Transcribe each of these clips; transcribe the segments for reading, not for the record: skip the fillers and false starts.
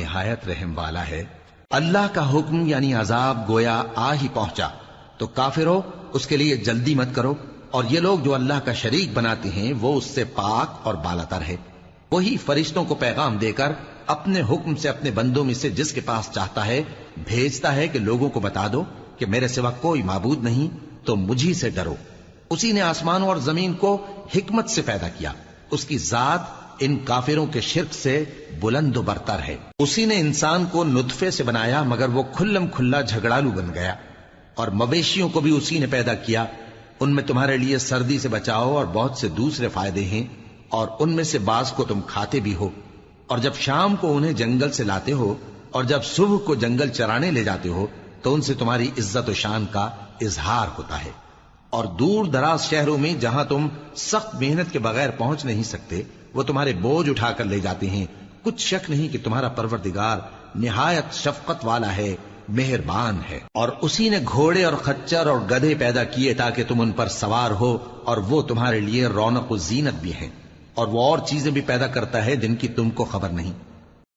نہایت رحم والا ہے۔ اللہ کا حکم یعنی عذاب گویا آ ہی پہنچا تو کافروں اس کے لیے جلدی مت کرو، اور یہ لوگ جو اللہ کا شریک بناتے ہیں وہ اس سے پاک اور بالاتر ہے۔ وہی فرشتوں کو پیغام دے کر اپنے حکم سے اپنے بندوں میں سے جس کے پاس چاہتا ہے بھیجتا ہے کہ لوگوں کو بتا دو کہ میرے سوا کوئی معبود نہیں، تو مجھی سے ڈرو۔ اسی نے آسمانوں اور زمین کو حکمت سے پیدا کیا، اس کی ذات ان کافروں کے شرک سے بلند و برتر ہے۔ اسی نے انسان کو نطفے سے بنایا مگر وہ کھلم کھلا جھگڑالو بن گیا، اور مویشیوں کو بھی اسی نے پیدا کیا، ان میں تمہارے لیے سردی سے بچاؤ اور بہت سے دوسرے فائدے ہیں، اور ان میں سے بعض کو تم کھاتے بھی ہو، اور جب شام کو انہیں جنگل سے لاتے ہو اور جب صبح کو جنگل چرانے لے جاتے ہو تو ان سے تمہاری عزت و شان کا اظہار ہوتا ہے۔ اور دور دراز شہروں میں جہاں تم سخت محنت کے بغیر پہنچ نہیں سکتے وہ تمہارے بوجھ اٹھا کر لے جاتے ہیں۔ کچھ شک نہیں کہ تمہارا پروردگار نہایت شفقت والا ہے، مہربان ہے۔ اور اسی نے گھوڑے اور خچر اور گدھے پیدا کیے تاکہ تم ان پر سوار ہو، اور وہ تمہارے لیے رونق و زینت بھی ہیں، اور وہ اور چیزیں بھی پیدا کرتا ہے جن کی تم کو خبر نہیں۔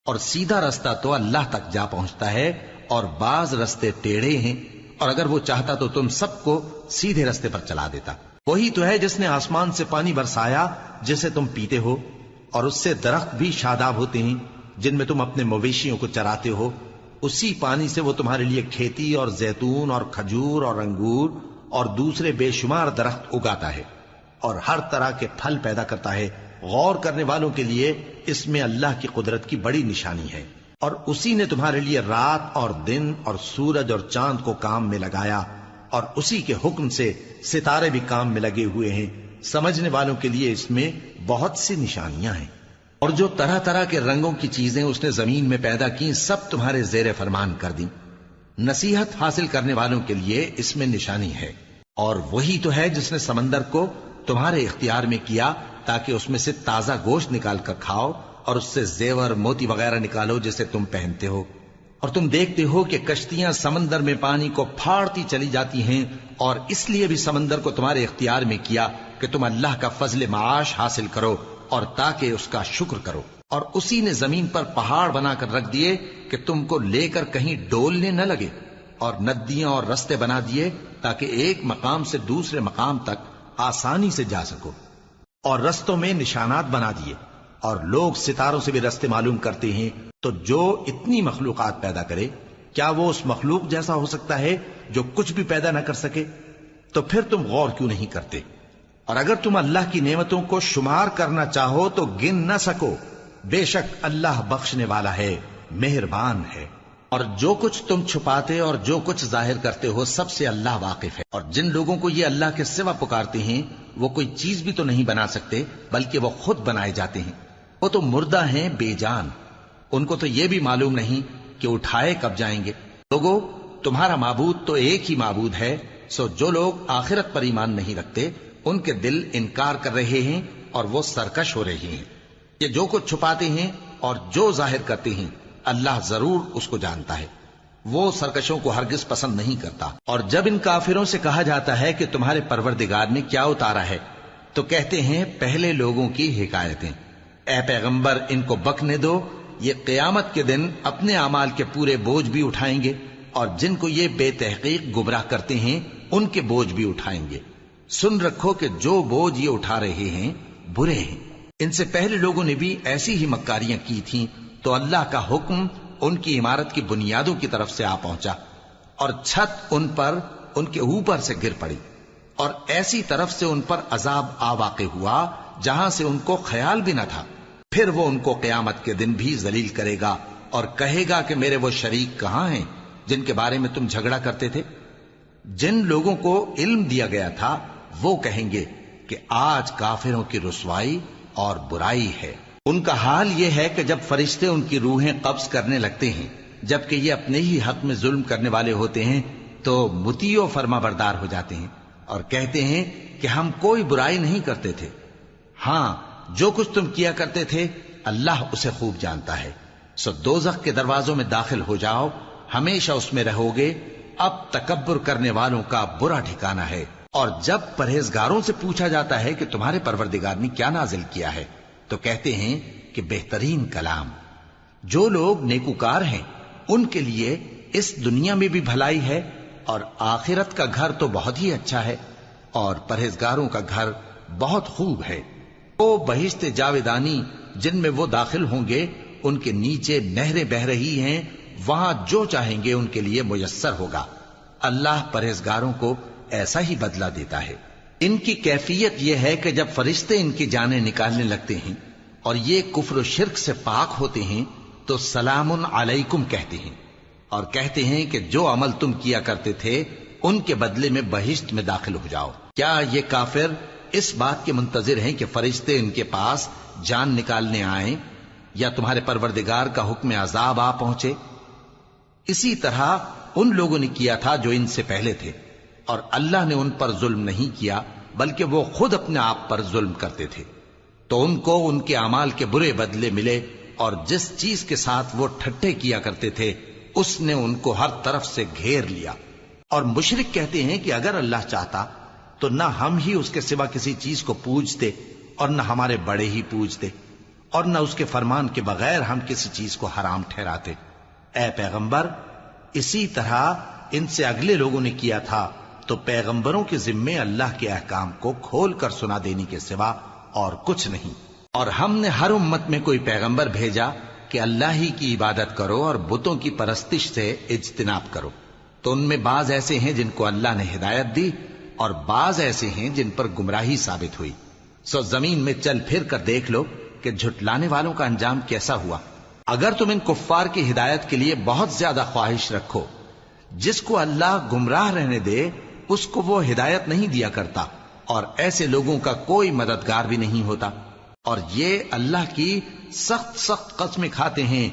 اور سیدھا رستہ تو اللہ تک جا پہنچتا ہے، اور بعض رستے ٹیڑھے ہیں، اور اگر وہ چاہتا تو تم سب کو سیدھے رستے پر چلا دیتا۔ وہی تو ہے جس نے آسمان سے پانی برسایا جسے تم پیتے ہو، اور اس سے درخت بھی شاداب ہوتے ہیں جن میں تم اپنے مویشیوں کو چراتے ہو۔ اسی پانی سے وہ تمہارے لیے کھیتی اور زیتون اور کھجور اور انگور اور دوسرے بے شمار درخت اگاتا ہے، اور ہر طرح کے پھل پیدا کرتا ہے۔ غور کرنے والوں کے لیے اس میں اللہ کی قدرت کی بڑی نشانی ہے۔ اور اسی نے تمہارے لیے رات اور دن اور سورج اور چاند کو کام میں لگایا، اور اسی کے حکم سے ستارے بھی کام میں لگے ہوئے ہیں۔ سمجھنے والوں کے لیے اس میں بہت سی نشانیاں ہیں۔ اور جو طرح طرح کے رنگوں کی چیزیں اس نے زمین میں پیدا کی سب تمہارے زیر فرمان کر دیں۔ نصیحت حاصل کرنے والوں کے لیے اس میں نشانی ہے۔ اور وہی تو ہے جس نے سمندر کو تمہارے اختیار میں کیا تاکہ اس میں سے تازہ گوشت نکال کر کھاؤ، اور اس سے زیور موتی وغیرہ نکالو جسے تم پہنتے ہو۔ اور تم دیکھتے ہو کہ کشتیاں سمندر میں پانی کو پھاڑتی چلی جاتی ہیں، اور اس لیے بھی سمندر کو تمہارے اختیار میں کیا کہ تم اللہ کا فضل معاش حاصل کرو اور تاکہ اس کا شکر کرو۔ اور اسی نے زمین پر پہاڑ بنا کر رکھ دیے کہ تم کو لے کر کہیں ڈولنے نہ لگے، اور ندیاں اور رستے بنا دیے تاکہ ایک مقام سے دوسرے مقام تک آسانی سے جا سکو، اور رستوں میں نشانات بنا دیے۔ اور لوگ ستاروں سے بھی رستے معلوم کرتے ہیں۔ تو جو اتنی مخلوقات پیدا کرے کیا وہ اس مخلوق جیسا ہو سکتا ہے جو کچھ بھی پیدا نہ کر سکے؟ تو پھر تم غور کیوں نہیں کرتے؟ اور اگر تم اللہ کی نعمتوں کو شمار کرنا چاہو تو گن نہ سکو۔ بے شک اللہ بخشنے والا ہے، مہربان ہے۔ اور جو کچھ تم چھپاتے اور جو کچھ ظاہر کرتے ہو سب سے اللہ واقف ہے۔ اور جن لوگوں کو یہ اللہ کے سوا پکارتے ہیں وہ کوئی چیز بھی تو نہیں بنا سکتے بلکہ وہ خود بنائے جاتے ہیں۔ وہ تو مردہ ہیں بے جان، ان کو تو یہ بھی معلوم نہیں کہ اٹھائے کب جائیں گے۔ لوگو تمہارا معبود تو ایک ہی معبود ہے، سو جو لوگ آخرت پر ایمان نہیں رکھتے ان کے دل انکار کر رہے ہیں اور وہ سرکش ہو رہے ہیں۔ یہ جو کچھ چھپاتے ہیں اور جو ظاہر کرتے ہیں اللہ ضرور اس کو جانتا ہے، وہ سرکشوں کو ہرگز پسند نہیں کرتا۔ اور جب ان کافروں سے کہا جاتا ہے کہ تمہارے پروردگار نے کیا اتارا ہے تو کہتے ہیں پہلے لوگوں کی حکایتیں۔ اے پیغمبر ان کو بکنے دو، یہ قیامت کے دن اپنے اعمال کے پورے بوجھ بھی اٹھائیں گے، اور جن کو یہ بے تحقیق گمراہ کرتے ہیں ان کے بوجھ بھی اٹھائیں گے۔ سن رکھو کہ جو بوجھ یہ اٹھا رہے ہیں برے ہیں۔ ان سے پہلے لوگوں نے بھی ایسی ہی مکاریاں کی تھیں تو اللہ کا حکم ان کی عمارت کی بنیادوں کی طرف سے آ پہنچا، اور چھت ان پر ان کے اوپر سے گر پڑی، اور ایسی طرف سے ان پر عذاب آ واقع ہوا جہاں سے ان کو خیال بھی نہ تھا۔ پھر وہ ان کو قیامت کے دن بھی ذلیل کرے گا اور کہے گا کہ میرے وہ شریک کہاں ہیں جن کے بارے میں تم جھگڑا کرتے تھے؟ جن لوگوں کو علم دیا گیا تھا وہ کہیں گے کہ آج کافروں کی رسوائی اور برائی ہے۔ ان کا حال یہ ہے کہ جب فرشتے ان کی روحیں قبض کرنے لگتے ہیں جبکہ یہ اپنے ہی حق میں ظلم کرنے والے ہوتے ہیں تو مطیع و فرما بردار ہو جاتے ہیں اور کہتے ہیں کہ ہم کوئی برائی نہیں کرتے تھے۔ ہاں جو کچھ تم کیا کرتے تھے اللہ اسے خوب جانتا ہے۔ سو دوزخ کے دروازوں میں داخل ہو جاؤ، ہمیشہ اس میں رہو گے۔ اب تکبر کرنے والوں کا برا ٹھکانہ ہے۔ اور جب پرہیزگاروں سے پوچھا جاتا ہے کہ تمہارے پروردگار نے کیا نازل کیا ہے تو کہتے ہیں کہ بہترین کلام، جو لوگ نیکوکار ہیں ان کے لیے اس دنیا میں بھی بھلائی ہے اور آخرت کا گھر تو بہت ہی اچھا ہے، اور پرہیزگاروں کا گھر بہت خوب ہے۔ وہ بہشت جاویدانی جن میں وہ داخل ہوں گے، ان کے نیچے نہریں بہہ رہی ہیں، وہاں جو چاہیں گے ان کے لیے میسر ہوگا۔ اللہ پرہیزگاروں کو ایسا ہی بدلہ دیتا ہے۔ ان کی کیفیت یہ ہے کہ جب فرشتے ان کی جانیں نکالنے لگتے ہیں اور یہ کفر و شرک سے پاک ہوتے ہیں تو سلام علیکم کہتے ہیں، اور کہتے ہیں کہ جو عمل تم کیا کرتے تھے ان کے بدلے میں بہشت میں داخل ہو جاؤ۔ کیا یہ کافر اس بات کے منتظر ہیں کہ فرشتے ان کے پاس جان نکالنے آئیں یا تمہارے پروردگار کا حکم عذاب آ پہنچے؟ اسی طرح ان لوگوں نے کیا تھا جو ان سے پہلے تھے، اور اللہ نے ان پر ظلم نہیں کیا بلکہ وہ خود اپنے آپ پر ظلم کرتے تھے۔ تو ان کو ان کے اعمال کے برے بدلے ملے، اور جس چیز کے ساتھ وہ ٹھٹھے کیا کرتے تھے اس نے ان کو ہر طرف سے گھیر لیا۔ اور مشرک کہتے ہیں کہ اگر اللہ چاہتا تو نہ ہم ہی اس کے سوا کسی چیز کو پوجتے اور نہ ہمارے بڑے ہی پوجتے، اور نہ اس کے فرمان کے بغیر ہم کسی چیز کو حرام ٹھہراتے۔ اے پیغمبر، اسی طرح ان سے اگلے لوگوں نے کیا تھا، تو پیغمبروں کے ذمے اللہ کے احکام کو کھول کر سنا دینے کے سوا اور کچھ نہیں۔ اور ہم نے ہر امت میں کوئی پیغمبر بھیجا کہ اللہ ہی کی عبادت کرو اور بتوں کی پرستش سے اجتناب کرو، تو ان میں بعض ایسے ہیں جن کو اللہ نے ہدایت دی اور بعض ایسے ہیں جن پر گمراہی ثابت ہوئی۔ سو زمین میں چل پھر کر دیکھ لو کہ جھٹلانے والوں کا انجام کیسا ہوا۔ اگر تم ان کفار کی ہدایت کے لیے بہت زیادہ خواہش رکھو، جس کو اللہ گمراہ رہنے دے اس کو وہ ہدایت نہیں دیا کرتا، اور ایسے لوگوں کا کوئی مددگار بھی نہیں ہوتا۔ اور یہ اللہ کی سخت سخت قسمیں کھاتے ہیں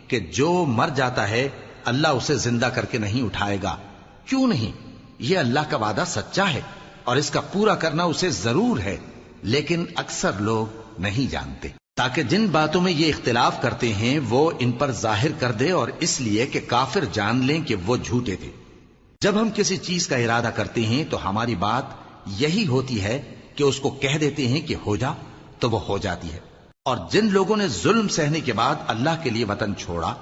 کہ جو مر جاتا ہے اللہ اسے زندہ کر کے نہیں اٹھائے گا۔ کیوں نہیں؟ یہ اللہ کا وعدہ سچا ہے اور اس کا پورا کرنا اسے ضرور ہے، لیکن اکثر لوگ نہیں جانتے۔ تاکہ جن باتوں میں یہ اختلاف کرتے ہیں وہ ان پر ظاہر کر دے، اور اس لیے کہ کافر جان لیں کہ وہ جھوٹے تھے۔ جب ہم کسی چیز کا ارادہ کرتے ہیں تو ہماری بات یہی ہوتی ہے کہ اس کو کہہ دیتے ہیں کہ ہو جا، تو وہ ہو جاتی ہے۔ اور جن لوگوں نے ظلم سہنے کے بعد اللہ کے لیے وطن چھوڑا،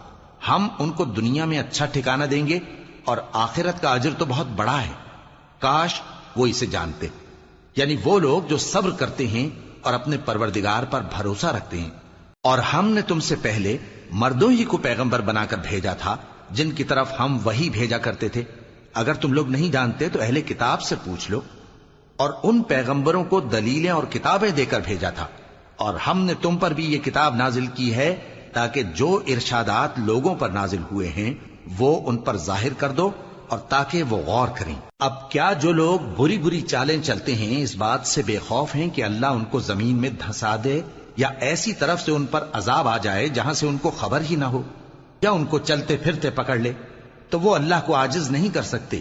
ہم ان کو دنیا میں اچھا ٹھکانہ دیں گے، اور آخرت کا اجر تو بہت بڑا ہے۔ کاش وہ اسے جانتے، یعنی وہ لوگ جو صبر کرتے ہیں اور اپنے پروردگار پر بھروسہ رکھتے ہیں۔ اور ہم نے تم سے پہلے مردوں ہی کو پیغمبر بنا کر بھیجا تھا جن کی طرف ہم وحی بھیجا کرتے تھے۔ اگر تم لوگ نہیں جانتے تو اہل کتاب سے پوچھ لو۔ اور ان پیغمبروں کو دلیلیں اور کتابیں دے کر بھیجا تھا، اور ہم نے تم پر بھی یہ کتاب نازل کی ہے تاکہ جو ارشادات لوگوں پر نازل ہوئے ہیں وہ ان پر ظاہر کر دو، اور تاکہ وہ غور کریں۔ اب کیا جو لوگ بری بری چالیں چلتے ہیں اس بات سے بے خوف ہیں کہ اللہ ان کو زمین میں دھسا دے، یا ایسی طرف سے ان پر عذاب آ جائے جہاں سے ان کو خبر ہی نہ ہو، یا ان کو چلتے پھرتے پکڑ لے تو وہ اللہ کو عاجز نہیں کر سکتے،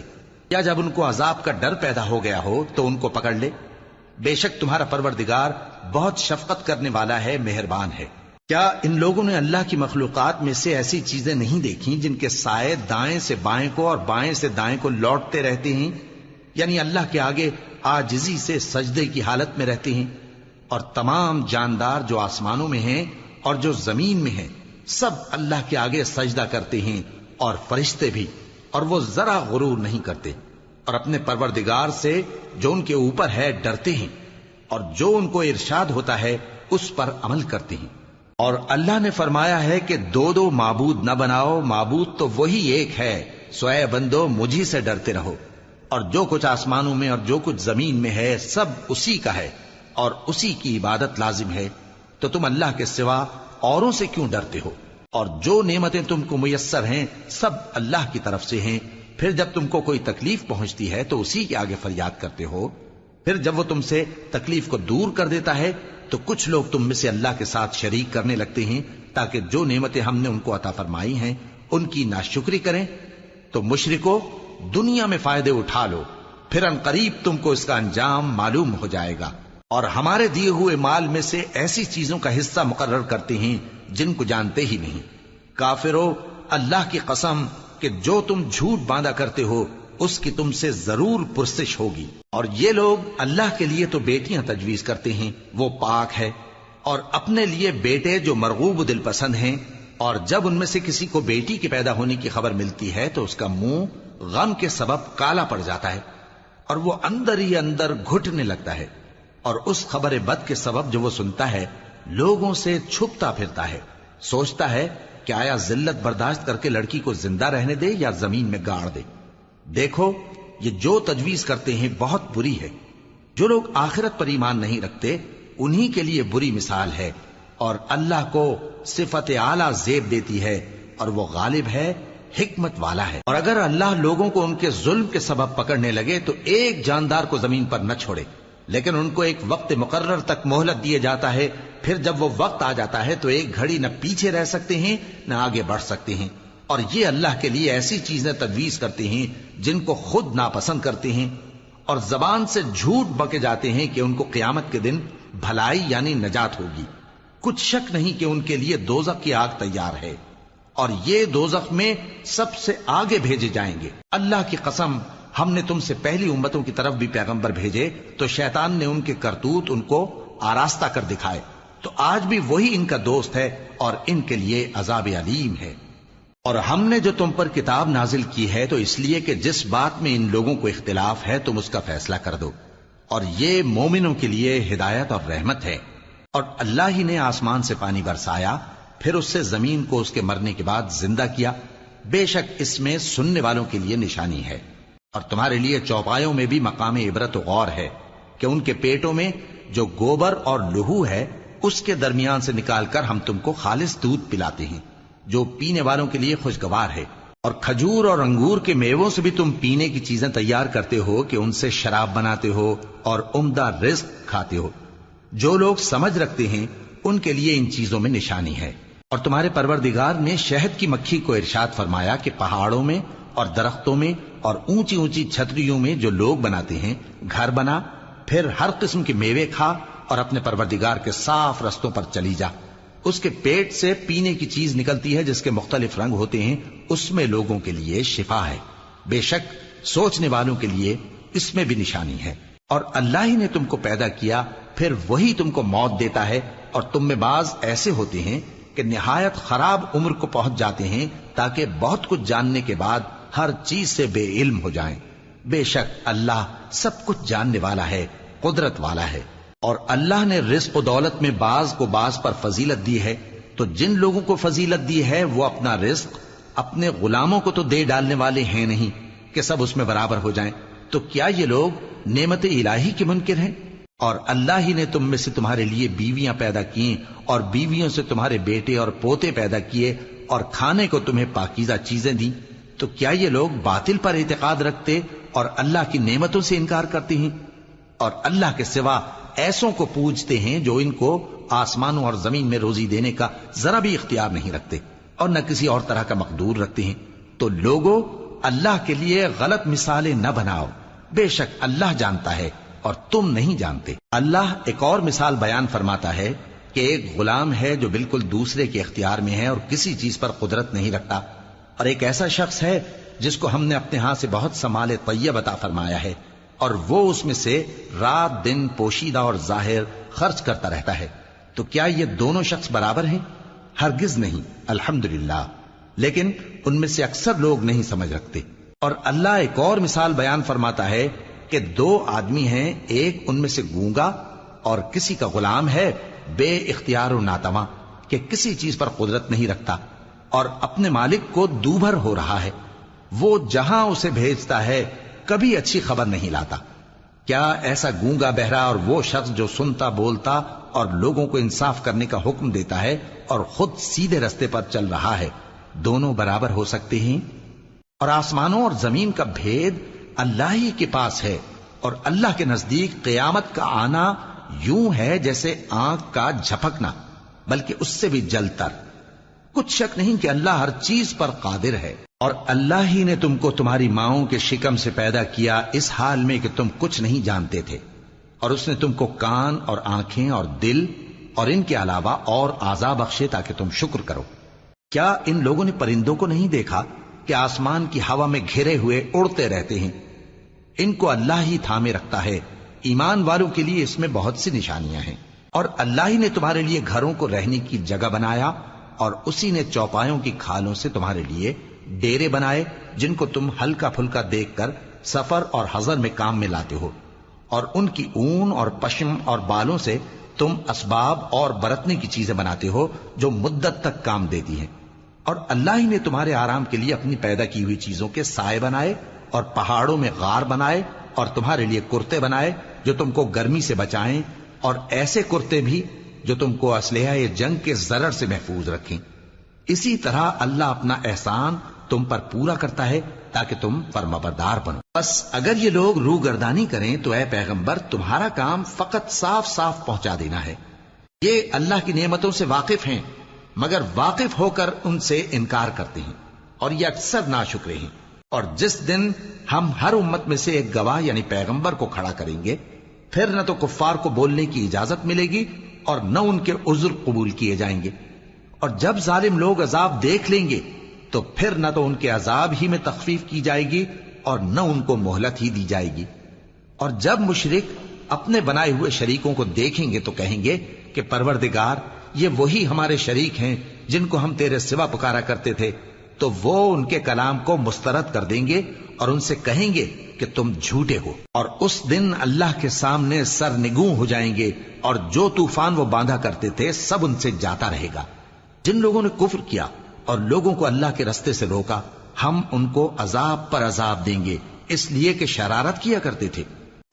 یا جب ان کو عذاب کا ڈر پیدا ہو گیا ہو تو ان کو پکڑ لے؟ بے شک تمہارا پروردگار بہت شفقت کرنے والا ہے، مہربان ہے۔ کیا ان لوگوں نے اللہ کی مخلوقات میں سے ایسی چیزیں نہیں دیکھی جن کے سائے دائیں سے بائیں کو اور بائیں سے دائیں کو لوٹتے رہتے ہیں، یعنی اللہ کے آگے عاجزی سے سجدے کی حالت میں رہتے ہیں؟ اور تمام جاندار جو آسمانوں میں ہیں اور جو زمین میں ہیں سب اللہ کے آگے سجدہ کرتے ہیں، اور فرشتے بھی، اور وہ ذرا غرور نہیں کرتے، اور اپنے پروردگار سے جو ان کے اوپر ہے ڈرتے ہیں، اور جو ان کو ارشاد ہوتا ہے اس پر عمل کرتے ہیں۔ اور اللہ نے فرمایا ہے کہ دو دو معبود نہ بناؤ، معبود تو وہی ایک ہے، سو اے بندو مجھی سے ڈرتے رہو۔ اور جو کچھ آسمانوں میں اور جو کچھ زمین میں ہے سب اسی کا ہے، اور اسی کی عبادت لازم ہے، تو تم اللہ کے سوا اوروں سے کیوں ڈرتے ہو؟ اور جو نعمتیں تم کو میسر ہیں سب اللہ کی طرف سے ہیں۔ پھر جب تم کو کوئی تکلیف پہنچتی ہے تو اسی کے آگے فریاد کرتے ہو، پھر جب وہ تم سے تکلیف کو دور کر دیتا ہے تو کچھ لوگ تم میں سے اللہ کے ساتھ شریک کرنے لگتے ہیں تاکہ جو نعمتیں ہم نے ان کو عطا فرمائی ہیں ان کی ناشکری کریں۔ تو مشرکو، دنیا میں فائدے اٹھا لو، پھر ان قریب تم کو اس کا انجام معلوم ہو جائے گا۔ اور ہمارے دیے ہوئے مال میں سے ایسی چیزوں کا حصہ مقرر کرتے ہیں جن کو جانتے ہی نہیں۔ کافرو، اللہ کی قسم کہ جو تم جھوٹ باندھا کرتے ہو اس کی تم سے ضرور پرسش ہوگی۔ اور یہ لوگ اللہ کے لیے تو بیٹیاں تجویز کرتے ہیں، وہ پاک ہے، اور اپنے لیے بیٹے جو مرغوب دل پسند ہیں، اور جب ان میں سے کسی کو بیٹی کے پیدا ہونے کی خبر ملتی ہے تو اس کا منہ غم کے سبب کالا پڑ جاتا ہے اور وہ اندر ہی اندر گھٹنے لگتا ہے، اور اس خبر بد کے سبب جو وہ سنتا ہے لوگوں سے چھپتا پھرتا ہے، سوچتا ہے کہ آیا ذلت برداشت کر کے لڑکی کو زندہ رہنے دے یا زمین میں گاڑ دے۔ دیکھو یہ جو تجویز کرتے ہیں بہت بری ہے۔ جو لوگ آخرت پر ایمان نہیں رکھتے انہی کے لیے بری مثال ہے، اور اللہ کو صفت اعلیٰ زیب دیتی ہے اور وہ غالب ہے، حکمت والا ہے۔ اور اگر اللہ لوگوں کو ان کے ظلم کے سبب پکڑنے لگے تو ایک جاندار کو زمین پر نہ چھوڑے، لیکن ان کو ایک وقت مقرر تک مہلت دیے جاتا ہے، پھر جب وہ وقت آ جاتا ہے تو ایک گھڑی نہ پیچھے رہ سکتے ہیں نہ آگے بڑھ سکتے ہیں۔ اور یہ اللہ کے لیے ایسی چیزیں تجویز کرتے ہیں جن کو خود ناپسند کرتے ہیں، اور زبان سے جھوٹ بکے جاتے ہیں کہ ان کو قیامت کے دن بھلائی یعنی نجات ہوگی۔ کچھ شک نہیں کہ ان کے لیے دوزخ کی آگ تیار ہے، اور یہ دوزخ میں سب سے آگے بھیجے جائیں گے۔ اللہ کی قسم، ہم نے تم سے پہلی امتوں کی طرف بھی پیغمبر بھیجے تو شیطان نے ان کے کرتوت ان کو آراستہ کر دکھائے، تو آج بھی وہی ان کا دوست ہے اور ان کے لیے عذاب علیم ہے۔ اور ہم نے جو تم پر کتاب نازل کی ہے تو اس لیے کہ جس بات میں ان لوگوں کو اختلاف ہے تم اس کا فیصلہ کر دو، اور یہ مومنوں کے لیے ہدایت اور رحمت ہے۔ اور اللہ ہی نے آسمان سے پانی برسایا، پھر اس سے زمین کو اس کے مرنے کے بعد زندہ کیا، بے شک اس میں سننے والوں کے لیے نشانی ہے۔ اور تمہارے لیے چوپایوں میں بھی مقام عبرت و غور ہے کہ ان کے پیٹوں میں جو گوبر اور لہو ہے اس کے درمیان سے نکال کر ہم تم کو خالص دودھ پلاتے ہیں جو پینے والوں کے لیے خوشگوار ہے، اور کھجور اور انگور کے میووں سے بھی تم پینے کی چیزیں تیار کرتے ہو کہ ان سے شراب بناتے ہو اور عمدہ رزق کھاتے ہو۔ جو لوگ سمجھ رکھتے ہیں ان کے لیے ان چیزوں میں نشانی ہے۔ اور تمہارے پروردگار نے شہد کی مکھی کو ارشاد فرمایا کہ پہاڑوں میں اور درختوں میں اور اونچی اونچی چھتریوں میں جو لوگ بناتے ہیں گھر بنا، پھر ہر قسم کے میوے کھا اور اپنے پروردگار کے صاف رستوں پر چلی جا۔ اس کے پیٹ سے پینے کی چیز نکلتی ہے جس کے مختلف رنگ ہوتے ہیں، اس میں لوگوں کے لیے شفا ہے، بے شک سوچنے والوں کے لیے اس میں بھی نشانی ہے۔ اور اللہ ہی نے تم کو پیدا کیا، پھر وہی تم کو موت دیتا ہے، اور تم میں بعض ایسے ہوتے ہیں کہ نہایت خراب عمر کو پہنچ جاتے ہیں تاکہ بہت کچھ جاننے کے بعد ہر چیز سے بے علم ہو جائیں۔ بے شک اللہ سب کچھ جاننے والا ہے، قدرت والا ہے۔ اور اللہ نے رزق و دولت میں بعض کو بعض پر فضیلت دی ہے، تو جن لوگوں کو فضیلت دی ہے وہ اپنا رزق اپنے غلاموں کو تو دے ڈالنے والے ہیں نہیں کہ سب اس میں برابر ہو جائیں، تو کیا یہ لوگ نعمت الہی کے منکر ہیں؟ اور اللہ ہی نے تم میں سے تمہارے لیے بیویاں پیدا کی اور بیویوں سے تمہارے بیٹے اور پوتے پیدا کیے اور کھانے کو تمہیں پاکیزہ چیزیں دیں، تو کیا یہ لوگ باطل پر اعتقاد رکھتے اور اللہ کی نعمتوں سے انکار کرتے ہیں؟ اور اللہ کے سوا ایسوں کو پوجتے ہیں جو ان کو آسمانوں اور زمین میں روزی دینے کا ذرا بھی اختیار نہیں رکھتے اور نہ کسی اور طرح کا مقدور رکھتے ہیں۔ تو لوگوں اللہ کے لیے غلط مثالیں نہ بناؤ، بے شک اللہ جانتا ہے اور تم نہیں جانتے۔ اللہ ایک اور مثال بیان فرماتا ہے کہ ایک غلام ہے جو بالکل دوسرے کے اختیار میں ہے اور کسی چیز پر قدرت نہیں رکھتا، اور ایک ایسا شخص ہے جس کو ہم نے اپنے ہاں سے بہت سا مال طیب عطا فرمایا ہے اور وہ اس میں سے رات دن پوشیدہ اور ظاہر خرچ کرتا رہتا ہے، تو کیا یہ دونوں شخص برابر ہیں؟ ہرگز نہیں، الحمدللہ، لیکن ان میں سے اکثر لوگ نہیں سمجھ رکھتے۔ اور اللہ ایک اور مثال بیان فرماتا ہے کہ دو آدمی ہیں، ایک ان میں سے گونگا اور کسی کا غلام ہے بے اختیار و ناتواں کہ کسی چیز پر قدرت نہیں رکھتا اور اپنے مالک کو دوبھر ہو رہا ہے، وہ جہاں اسے بھیجتا ہے کبھی اچھی خبر نہیں لاتا۔ کیا ایسا گونگا بہرا اور وہ شخص جو سنتا بولتا اور لوگوں کو انصاف کرنے کا حکم دیتا ہے اور خود سیدھے رستے پر چل رہا ہے، دونوں برابر ہو سکتے ہیں؟ اور آسمانوں اور زمین کا بھید اللہ ہی کے پاس ہے، اور اللہ کے نزدیک قیامت کا آنا یوں ہے جیسے آنکھ کا جھپکنا، بلکہ اس سے بھی جل تر۔ کچھ شک نہیں کہ اللہ ہر چیز پر قادر ہے۔ اور اللہ ہی نے تم کو تمہاری ماؤں کے شکم سے پیدا کیا اس حال میں کہ تم کچھ نہیں جانتے تھے، اور اس نے تم کو کان اور آنکھیں اور دل اور ان کے علاوہ اور اعضاء بخشے تاکہ تم شکر کرو۔ کیا ان لوگوں نے پرندوں کو نہیں دیکھا کہ آسمان کی ہوا میں گھرے ہوئے اڑتے رہتے ہیں؟ ان کو اللہ ہی تھامے رکھتا ہے۔ ایمان والوں کے لیے اس میں بہت سی نشانیاں ہیں۔ اور اللہ ہی نے تمہارے لیے گھروں کو رہنے کی جگہ بنایا اور اسی نے چوپایوں کی کھالوں سے تمہارے لیے ڈیرے بنائے جن کو تم ہلکا پھلکا دیکھ کر سفر اور حضر میں کام میں لاتے ہو، اور ان کی اون اور پشم اور بالوں سے تم اسباب اور برتنے کی چیزیں بناتے ہو جو مدت تک کام دیتی ہیں۔ اور اللہ ہی نے تمہارے آرام کے لیے اپنی پیدا کی ہوئی چیزوں کے سائے بنائے اور پہاڑوں میں غار بنائے اور تمہارے لیے کرتے بنائے جو تم کو گرمی سے بچائیں، اور ایسے کرتے بھی جو تم کو اسلحہ جنگ کے ضرر سے محفوظ رکھیں۔ اسی طرح اللہ اپنا احسان تم پر پورا کرتا ہے تاکہ تم فرمانبردار بنو۔ بس اگر یہ لوگ روگردانی کریں تو اے پیغمبر تمہارا کام فقط صاف صاف پہنچا دینا ہے۔ یہ اللہ کی نعمتوں سے واقف ہیں مگر واقف ہو کر ان سے انکار کرتے ہیں اور یہ اکثر ناشکرے ہیں۔ اور جس دن ہم ہر امت میں سے ایک گواہ یعنی پیغمبر کو کھڑا کریں گے، پھر نہ تو کفار کو بولنے کی اجازت ملے گی اور نہ ان کے عذر قبول کیے جائیں گے، اور جب ظالم لوگ عذاب دیکھ لیں گے تو پھر نہ تو ان کے عذاب ہی میں تخفیف کی جائے گی اور نہ ان کو مہلت ہی دی جائے گی۔ اور جب مشرک اپنے بنائے ہوئے شریکوں کو دیکھیں گے تو کہیں گے کہ پروردگار یہ وہی ہمارے شریک ہیں جن کو ہم تیرے سوا پکارا کرتے تھے، تو وہ ان کے کلام کو مسترد کر دیں گے اور ان سے کہیں گے کہ تم جھوٹے ہو، اور اس دن اللہ کے سامنے سرنگوں ہو جائیں گے، اور جو طوفان وہ باندھا کرتے تھے سب ان سے جاتا رہے گا۔ جن لوگوں نے کفر کیا اور لوگوں کو اللہ کے رستے سے روکا، ہم ان کو عذاب پر عذاب دیں گے اس لیے کہ شرارت کیا کرتے تھے۔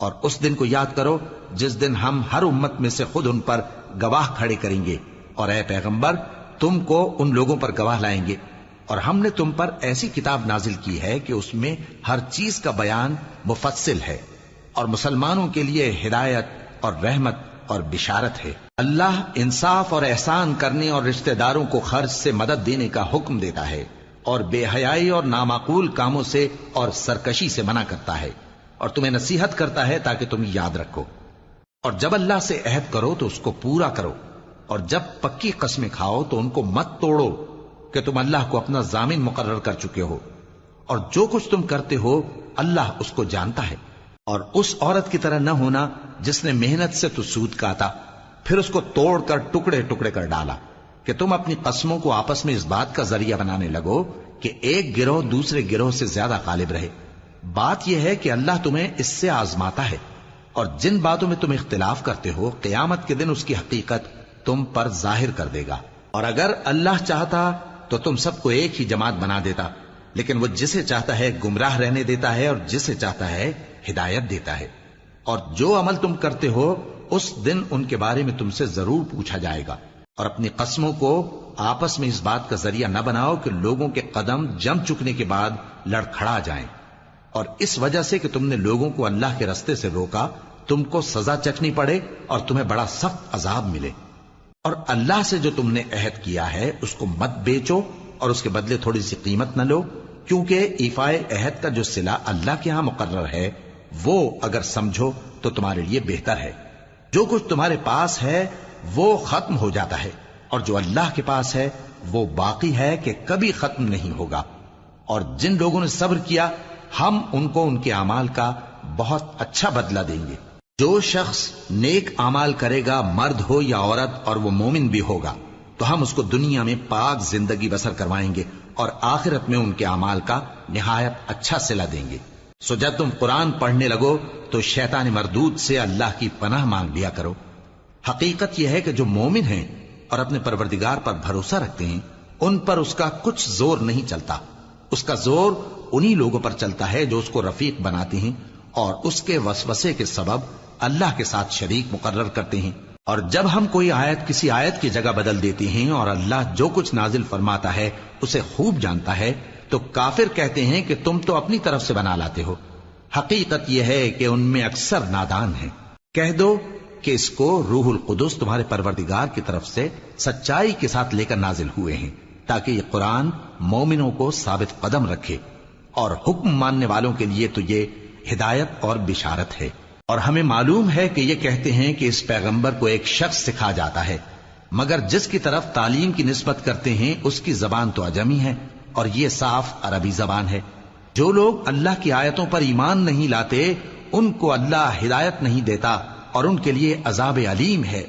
اور اس دن کو یاد کرو جس دن ہم ہر امت میں سے خود ان پر گواہ کھڑے کریں گے، اور اے پیغمبر تم کو ان لوگوں پر گواہ لائیں گے۔ اور ہم نے تم پر ایسی کتاب نازل کی ہے کہ اس میں ہر چیز کا بیان مفصل ہے، اور مسلمانوں کے لیے ہدایت اور رحمت اور بشارت ہے۔ اللہ انصاف اور احسان کرنے اور رشتہ داروں کو خرچ سے مدد دینے کا حکم دیتا ہے، اور بے حیائی اور نامعقول کاموں سے اور سرکشی سے منع کرتا ہے، اور تمہیں نصیحت کرتا ہے تاکہ تم یاد رکھو۔ اور جب اللہ سے عہد کرو تو اس کو پورا کرو، اور جب پکی قسمیں کھاؤ تو ان کو مت توڑو کہ تم اللہ کو اپنا ضامن مقرر کر چکے ہو، اور جو کچھ تم کرتے ہو اللہ اس کو جانتا ہے۔ اور اس عورت کی طرح نہ ہونا جس نے محنت سے تو سود کاتا پھر اس کو توڑ کر ٹکڑے ٹکڑے کر ڈالا، کہ تم اپنی قسموں کو آپس میں اس بات کا ذریعہ بنانے لگو کہ ایک گروہ دوسرے گروہ سے زیادہ غالب رہے۔ بات یہ ہے کہ اللہ تمہیں اس سے آزماتا ہے، اور جن باتوں میں تم اختلاف کرتے ہو قیامت کے دن اس کی حقیقت تم پر ظاہر کر دے گا۔ اور اگر اللہ چاہتا تو تم سب کو ایک ہی جماعت بنا دیتا، لیکن وہ جسے چاہتا ہے گمراہ رہنے دیتا ہے اور جسے چاہتا ہے ہدایت دیتا ہے۔ اور جو عمل تم کرتے ہو اس دن ان کے بارے میں تم سے ضرور پوچھا جائے گا۔ اور اپنی قسموں کو آپس میں اس بات کا ذریعہ نہ بناؤ کہ لوگوں کے قدم جم چکنے کے بعد لڑکھڑا جائیں، اور اس وجہ سے کہ تم نے لوگوں کو اللہ کے رستے سے روکا تم کو سزا چکھنی پڑے اور تمہیں بڑا سخت عذاب ملے۔ اور اللہ سے جو تم نے عہد کیا ہے اس کو مت بیچو اور اس کے بدلے تھوڑی سی قیمت نہ لو، کیونکہ ایفائے عہد کا جو صلہ اللہ کے ہاں مقرر ہے وہ اگر سمجھو تو تمہارے لیے بہتر ہے۔ جو کچھ تمہارے پاس ہے وہ ختم ہو جاتا ہے، اور جو اللہ کے پاس ہے وہ باقی ہے کہ کبھی ختم نہیں ہوگا۔ اور جن لوگوں نے صبر کیا ہم ان کو ان کے اعمال کا بہت اچھا بدلہ دیں گے۔ جو شخص نیک اعمال کرے گا مرد ہو یا عورت اور وہ مومن بھی ہوگا تو ہم اس کو دنیا میں پاک زندگی بسر کروائیں گے اور آخرت میں ان کے اعمال کا نہایت اچھا صلہ دیں گے۔ سو جب تم قرآن پڑھنے لگو تو شیطان مردود سے اللہ کی پناہ مانگ لیا کرو۔ حقیقت یہ ہے کہ جو مومن ہیں اور اپنے پروردگار پر بھروسہ رکھتے ہیں ان پر اس کا کچھ زور نہیں چلتا۔ اس کا زور انہی لوگوں پر چلتا ہے جو اس کو رفیق بناتے ہیں اور اس کے وسوسے کے سبب اللہ کے ساتھ شریک مقرر کرتے ہیں۔ اور جب ہم کوئی آیت کسی آیت کی جگہ بدل دیتے ہیں اور اللہ جو کچھ نازل فرماتا ہے اسے خوب جانتا ہے تو کافر کہتے ہیں کہ تم تو اپنی طرف سے بنا لاتے ہو۔ حقیقت یہ ہے کہ ان میں اکثر نادان ہیں۔ کہہ دو کہ اس کو روح القدس تمہارے پروردگار کی طرف سے سچائی کے ساتھ لے کر نازل ہوئے ہیں تاکہ یہ قرآن مومنوں کو ثابت قدم رکھے، اور حکم ماننے والوں کے لیے تو یہ ہدایت اور بشارت ہے۔ اور ہمیں معلوم ہے کہ یہ کہتے ہیں کہ اس پیغمبر کو ایک شخص سکھا جاتا ہے، مگر جس کی طرف تعلیم کی نسبت کرتے ہیں اس کی زبان تو عجمی ہے اور یہ صاف عربی زبان ہے۔ جو لوگ اللہ کی آیتوں پر ایمان نہیں لاتے ان کو اللہ ہدایت نہیں دیتا اور ان کے لیے عذاب علیم ہے۔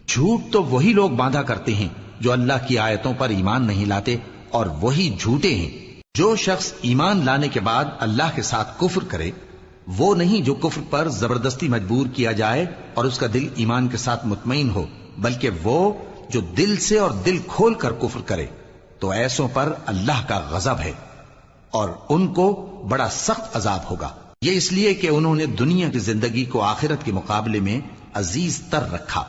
جھوٹ تو وہی لوگ باندھا کرتے ہیں جو اللہ کی آیتوں پر ایمان نہیں لاتے اور وہی جھوٹے ہیں۔ جو شخص ایمان لانے کے بعد اللہ کے ساتھ کفر کرے وہ نہیں جو کفر پر زبردستی مجبور کیا جائے اور اس کا دل ایمان کے ساتھ مطمئن ہو، بلکہ وہ جو دل سے اور دل کھول کر کفر کرے، تو ایسوں پر اللہ کا غضب ہے اور ان کو بڑا سخت عذاب ہوگا۔ یہ اس لیے کہ انہوں نے دنیا کی زندگی کو آخرت کے مقابلے میں عزیز تر رکھا،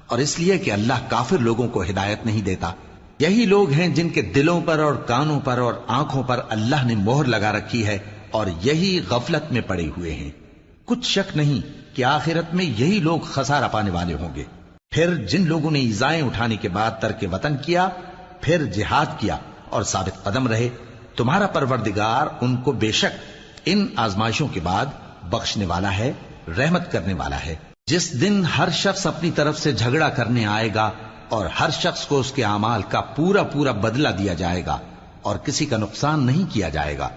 اور اس لیے کہ اللہ کافر لوگوں کو ہدایت نہیں دیتا۔ یہی لوگ ہیں جن کے دلوں پر اور کانوں پر اور آنکھوں پر اللہ نے مہر لگا رکھی ہے، اور یہی غفلت میں پڑے ہوئے ہیں۔ کچھ شک نہیں کہ آخرت میں یہی لوگ خسارہ پانے والے ہوں گے۔ پھر جن لوگوں نے ایذائیں اٹھانے کے بعد ترک وطن کیا، پھر جہاد کیا اور ثابت قدم رہے، تمہارا پروردگار ان کو بے شک ان آزمائشوں کے بعد بخشنے والا ہے، رحمت کرنے والا ہے۔ جس دن ہر شخص اپنی طرف سے جھگڑا کرنے آئے گا اور ہر شخص کو اس کے اعمال کا پورا پورا بدلہ دیا جائے گا اور کسی کا نقصان نہیں کیا جائے گا۔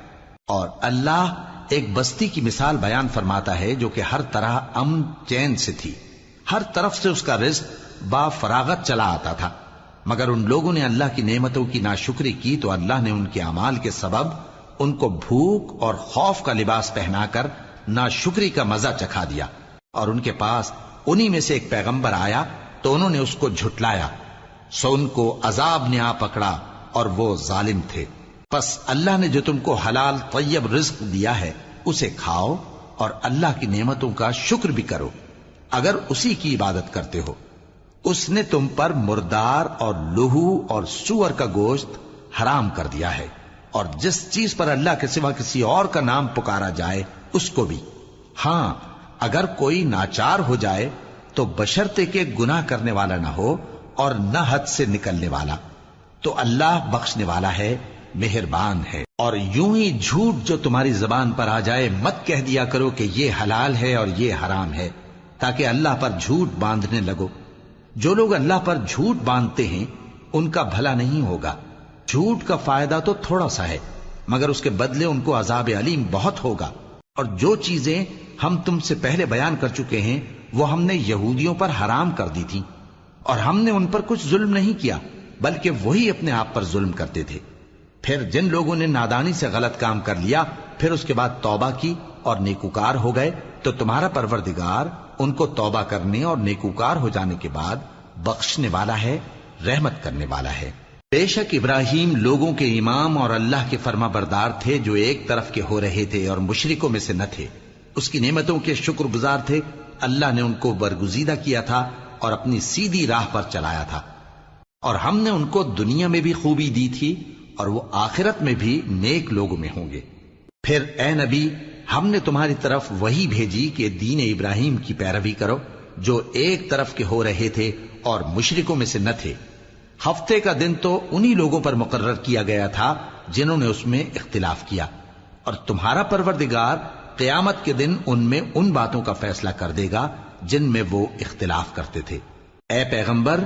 اور اللہ ایک بستی کی مثال بیان فرماتا ہے جو کہ ہر طرح امن چین سے تھی، ہر طرف سے اس کا رزق با فراغت چلا آتا تھا، مگر ان لوگوں نے اللہ کی نعمتوں کی ناشکری کی تو اللہ نے ان کے اعمال کے سبب ان کو بھوک اور خوف کا لباس پہنا کر ناشکری کا مزہ چکھا دیا۔ اور ان کے پاس انہی میں سے ایک پیغمبر آیا تو انہوں نے اس کو جھٹلایا، سو ان کو عذاب نے آ پکڑا اور وہ ظالم تھے۔ پس اللہ نے جو تم کو حلال طیب رزق دیا ہے اسے کھاؤ اور اللہ کی نعمتوں کا شکر بھی کرو اگر اسی کی عبادت کرتے ہو۔ اس نے تم پر مردار اور لہو اور سور کا گوشت حرام کر دیا ہے، اور جس چیز پر اللہ کے سوا کسی اور کا نام پکارا جائے اس کو بھی۔ ہاں اگر کوئی ناچار ہو جائے تو بشرطے کہ گناہ کرنے والا نہ ہو اور نہ حد سے نکلنے والا، تو اللہ بخشنے والا ہے، مہربان ہے۔ اور یوں ہی جھوٹ جو تمہاری زبان پر آ جائے مت کہہ دیا کرو کہ یہ حلال ہے اور یہ حرام ہے، تاکہ اللہ پر جھوٹ باندھنے لگو۔ جو لوگ اللہ پر جھوٹ باندھتے ہیں ان کا بھلا نہیں ہوگا۔ جھوٹ کا فائدہ تو تھوڑا سا ہے، مگر اس کے بدلے ان کو عذاب علیم بہت ہوگا۔ اور جو چیزیں ہم تم سے پہلے بیان کر چکے ہیں وہ ہم نے یہودیوں پر حرام کر دی تھی، اور ہم نے ان پر کچھ ظلم نہیں کیا بلکہ وہی اپنے آپ پر ظلم کرتے تھے۔ پھر جن لوگوں نے نادانی سے غلط کام کر لیا پھر اس کے بعد توبہ کی اور نیکوکار ہو گئے تو تمہارا پروردگار ان کو توبہ کرنے اور نیکوکار ہو جانے کے بعد بخشنے والا ہے، رحمت کرنے والا ہے۔ بے شک ابراہیم لوگوں کے امام اور اللہ کے فرما بردار تھے جو ایک طرف کے ہو رہے تھے اور مشرکوں میں سے نہ تھے۔ اس کی نعمتوں کے شکر گزار تھے۔ اللہ نے ان کو برگزیدہ کیا تھا اور اپنی سیدھی راہ پر چلایا تھا، اور ہم نے ان کو دنیا میں بھی خوبی دی تھی اور وہ آخرت میں بھی نیک لوگوں میں ہوں گے۔ پھر اے نبی ہم نے تمہاری طرف وہی بھیجی کہ دین ابراہیم کی پیروی کرو جو ایک طرف کے ہو رہے تھے اور مشرکوں میں سے نہ تھے۔ ہفتے کا دن تو انہی لوگوں پر مقرر کیا گیا تھا جنہوں نے اس میں اختلاف کیا، اور تمہارا پروردگار قیامت کے دن ان میں ان باتوں کا فیصلہ کر دے گا جن میں وہ اختلاف کرتے تھے۔ اے پیغمبر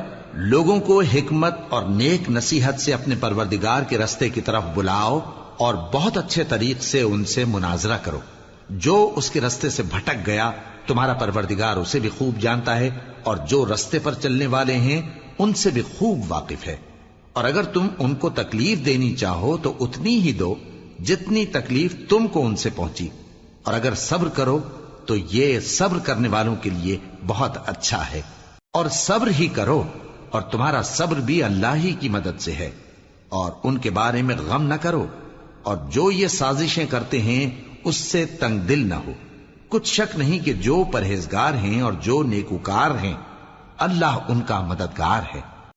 لوگوں کو حکمت اور نیک نصیحت سے اپنے پروردگار کے رستے کی طرف بلاؤ اور بہت اچھے طریق سے ان سے مناظرہ کرو۔ جو اس کے رستے سے بھٹک گیا تمہارا پروردگار اسے بھی خوب جانتا ہے، اور جو رستے پر چلنے والے ہیں ان سے بھی خوب واقف ہے۔ اور اگر تم ان کو تکلیف دینی چاہو تو اتنی ہی دو جتنی تکلیف تم کو ان سے پہنچی، اور اگر صبر کرو تو یہ صبر کرنے والوں کے لیے بہت اچھا ہے۔ اور صبر ہی کرو، اور تمہارا صبر بھی اللہ ہی کی مدد سے ہے، اور ان کے بارے میں غم نہ کرو، اور جو یہ سازشیں کرتے ہیں اس سے تنگ دل نہ ہو۔ کچھ شک نہیں کہ جو پرہیزگار ہیں اور جو نیکوکار ہیں اللہ ان کا مددگار ہے۔